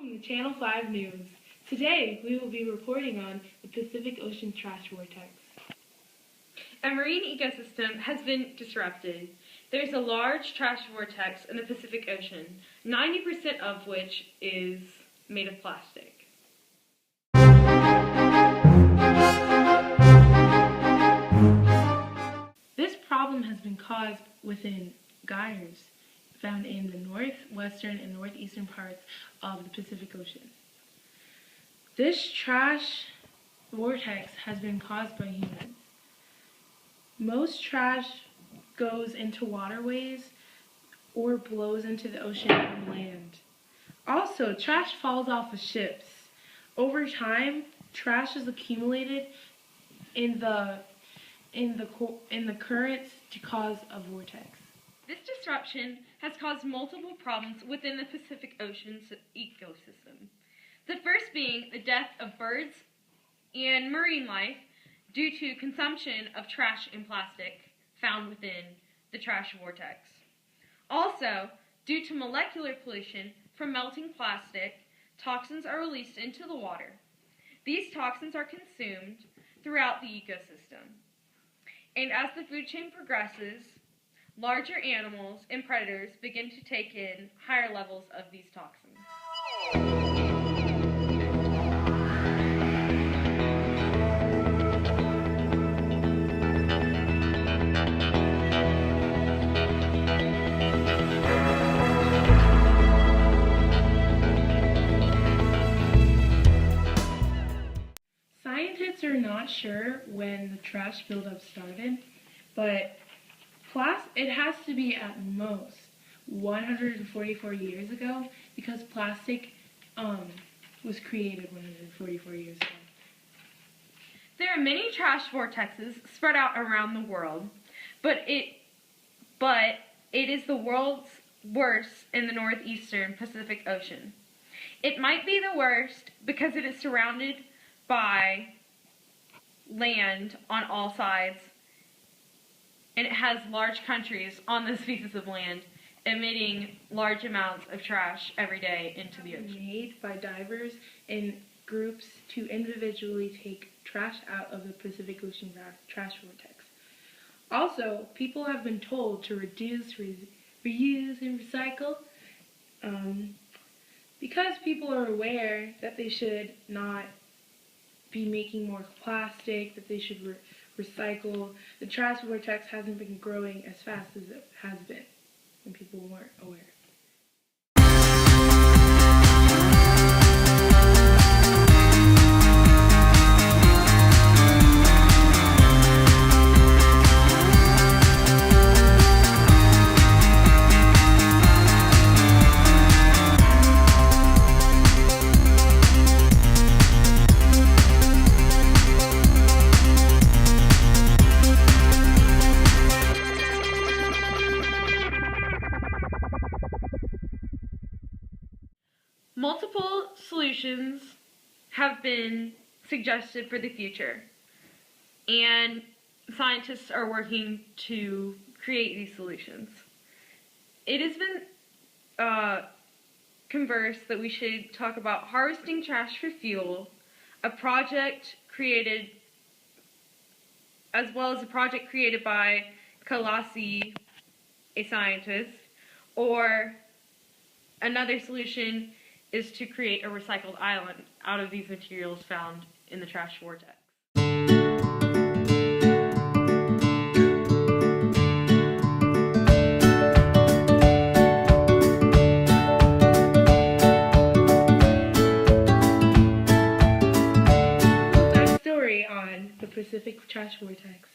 Welcome to Channel 5 News. Today, we will be reporting on the Pacific Ocean Trash Vortex. A marine ecosystem has been disrupted. There's a large trash vortex in the Pacific Ocean, 90% of which is made of plastic. This problem has been caused within gyres found in the northwestern and northeastern parts of the Pacific Ocean. This trash vortex has been caused by humans. Most trash goes into waterways or blows into the ocean and land. Also, trash falls off of ships. Over time, trash is accumulated in the currents to cause a vortex. This disruption has caused multiple problems within the Pacific Ocean's ecosystem. The first being the death of birds and marine life due to consumption of trash and plastic found within the trash vortex. Also, due to molecular pollution from melting plastic, toxins are released into the water. These toxins are consumed throughout the ecosystem. And as the food chain progresses, larger animals and predators begin to take in higher levels of these toxins. Scientists are not sure when the trash buildup started, but it has to be at most 144 years ago because plastic was created 144 years ago. There are many trash vortexes spread out around the world, but it is the world's worst in the northeastern Pacific Ocean. It might be the worst because it is surrounded by land on all sides, and it has large countries on those pieces of land emitting large amounts of trash every day into the ocean. Made by divers in groups to individually take trash out of the Pacific Ocean trash vortex. Also, people have been told to reduce, reuse, and recycle because people are aware that they should not be making more plastic, that they should recycle. The trash vortex hasn't been growing as fast as it has been, and people weren't aware. Multiple solutions have been suggested for the future, and scientists are working to create these solutions. It has been conversed that we should talk about harvesting trash for fuel, a project created by Kalasi, a scientist, or another solution is to create a recycled island out of these materials found in the trash vortex. That story on the Pacific Trash Vortex.